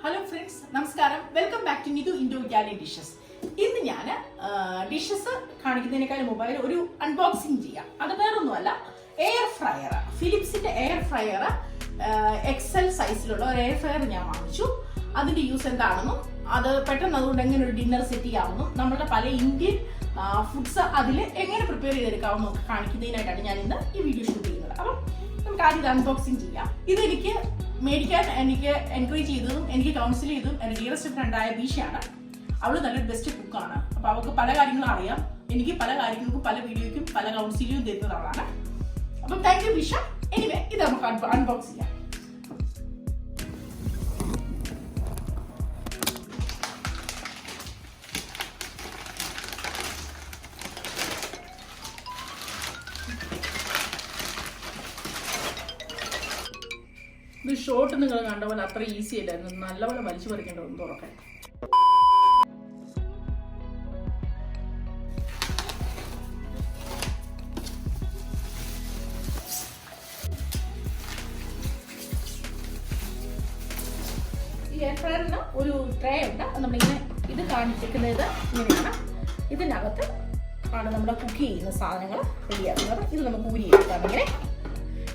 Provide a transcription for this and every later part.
Hello friends, Namaskaram. Welcome back to Indo-Italian dishes. In the dishes mobile unboxing air fryer. Philips air fryer XL size air fryer that's use dinner set Indian foods prepare video shoot unboxing medical and encourage and counsel and dearest friend Bisha. I will the best cook. About Palagaria, any Palagaria, video, Palagouncil, the Rana. But thank you, Bisha. Anyway, this is unboxing. The short and the easy and I love a bunch of work and air fryer na oru tray unda nammal idu kaanichikkunathu ingeneyana idinagathu aanu nammala cook cheyyuna saadhanangal ready aakunnathu idu namukku uri edukam ingene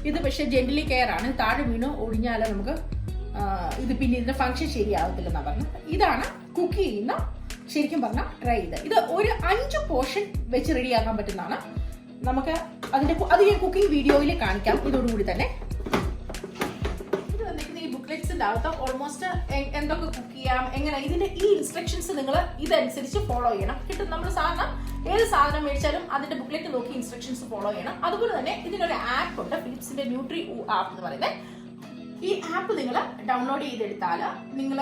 idu പക്ഷേ gently care ആണ് താഴെ വീണോ ഒടിഞ്ഞാല നമുക്ക് ഇത് പിന്നെ ഇതിന്റെ function ശരിയാവത്തില്ല എന്നാ പറഞ്ഞത് ഇതാണ് കുക്ക് ചെയ്യുന്ന ശരിക്കും പറഞ്ഞ ട്രൈ ഇത് ഒരു 5 പോർഷൻ വെച്ച് റെഡി ആക്കാൻ പറ്റുന്നതാണ് നമുക്ക് അതിന്റെ ഞാൻ കുക്കിംഗ് വീഡിയോയിൽ കാണിക്കാം ഇതോടുകൂടി തന്നെ ഓൾമോസ്റ്റ് എന്തൊക്കെ കുക്ക് ചെയ്യാം എങ്ങനെ ഇതിന്റെ ഈ ഇൻസ്ട്രക്ഷൻസ് നിങ്ങൾ ഇതനുസരിച്ച് ഫോളോ ചെയ്യണം കിട്ടും നമ്മൾ സാധാരണ ഏത് സാധനം മേടിച്ചാലും അതിന്റെ ബുക്ക്ലെറ്റ് നോക്കി ഇൻസ്ട്രക്ഷൻസ് ഫോളോ ചെയ്യണം അതുപോലെ തന്നെ ഇതിനൊരു ആപ്പ് ഉണ്ട് ഫിലിപ്സിന്റെ ന്യൂട്രി ആപ്പ് എന്ന് പറയുന്നത് ഈ ആപ്പ് നിങ്ങൾ ഡൗൺലോഡ് ചെയ്തെടുത്താൽ നിങ്ങൾ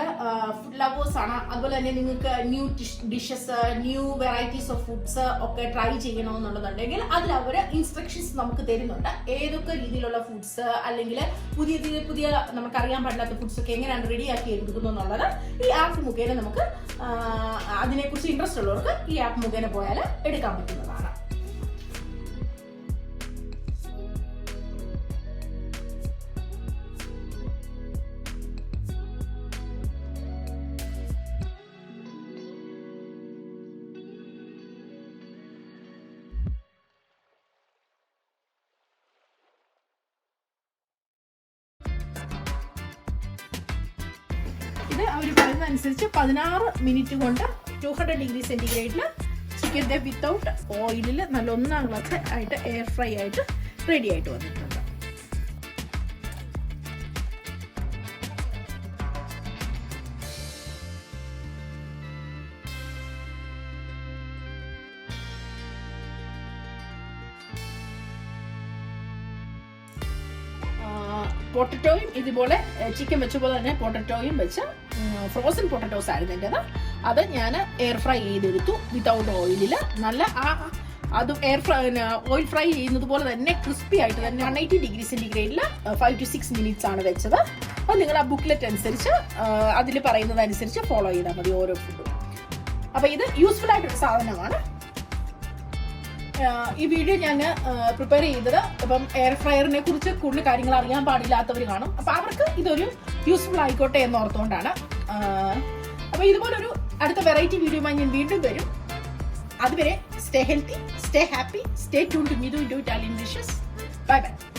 ഫുഡ് ലവേഴ്സ് ആണ് അതുപോലെ തന്നെ നിങ്ങൾക്ക് new dishes new varieties of foods ഒക്കെ ട്രൈ ചെയ്യണമെന്നുണ്ടെന്നുണ്ടെങ്കിൽ അതിൽ അവർ ഇൻസ്ട്രക്ഷൻസ് നമുക്ക് തരുന്നുണ്ട് ഏതൊക്കെ രീതിയിലുള്ള ഫുഡ്സ് അല്ലെങ്കിൽ പുതിയ നമുക്കറിയാൻ പാടില്ലാത്ത ഫുഡ്സ് ഒക്കെ എങ്ങനെയാണ് റെഡിയാക്കി എടുക്കുന്നു എന്നുള്ളത് ഈ ആപ്പ് മുഖേന നമുക്ക് അതിനെക്കുറിച്ച് ഇൻട്രസ്റ്റ് ഉള്ളവർക്ക് ഈ ആപ്പ് മുഖേന പോയാൽ എടുക്കാൻ പറ്റുന്നതാണ് അവർ പറയുന്ന അനുസരിച്ച് 16 മിനിറ്റ് കൊണ്ട് 200 ഡിഗ്രി സെന്റിഗ്രേഡിൽ ചിക്കൻ്റെ വിത്തൗട്ട് ഓയിലിൽ നല്ല 1ാം ക്ലാസ് ആയിട്ട് എയർ ഫ്രൈ ആയിട്ട് റെഡി ആയിട്ട് വന്നിട്ടുണ്ട് പൊട്ടറ്റോയും ഇതുപോലെ ചിക്കൻ വെച്ച പോലെ തന്നെ പൊട്ടറ്റോയും വെച്ച് ഫ്രോസൺ പൊട്ടറ്റോസ് ആയിരുന്നു എൻ്റെത് അത് ഞാൻ എയർ ഫ്രൈ ചെയ്തെടുത്തു വിത്തൗട്ട് ഓയിലിൽ നല്ല അത് ഓയിൽ ഫ്രൈ ചെയ്യുന്നത് പോലെ തന്നെ ക്രിസ്പി ആയിട്ട് തന്നെ 180 ഡിഗ്രി സെന്റിഗ്രേഡിൽ 5 to 6 മിനിറ്റ്സ് ആണ് വെച്ചത് അപ്പോൾ നിങ്ങൾ ആ ബുക്ക്ലെറ്റ് അനുസരിച്ച് അതിൽ പറയുന്നത് അനുസരിച്ച് ഫോളോ ചെയ്താൽ മതി ഓരോ ഫുഡും അപ്പോൾ ഇത് യൂസ്ഫുൾ ആയിട്ടൊരു സാധനമാണ് ഈ വീഡിയോ ഞാൻ പ്രിപ്പയർ ചെയ്തത് ഇപ്പം എയർ ഫ്രയറിനെ കുറിച്ച് കൂടുതൽ കാര്യങ്ങൾ അറിയാൻ പാടില്ലാത്തവർ കാണും അപ്പോൾ അവർക്ക് ഇതൊരു യൂസ്ഫുൾ ആയിക്കോട്ടെ എന്ന് ഓർത്തുകൊണ്ടാണ് അപ്പോൾ ഇതുപോലൊരു അടുത്ത വെറൈറ്റി വീഡിയോയുമായി ഞാൻ വീണ്ടും വരും അതുവരെ stay healthy stay happy stay tune to Indo-Italian dishes. Bye bye.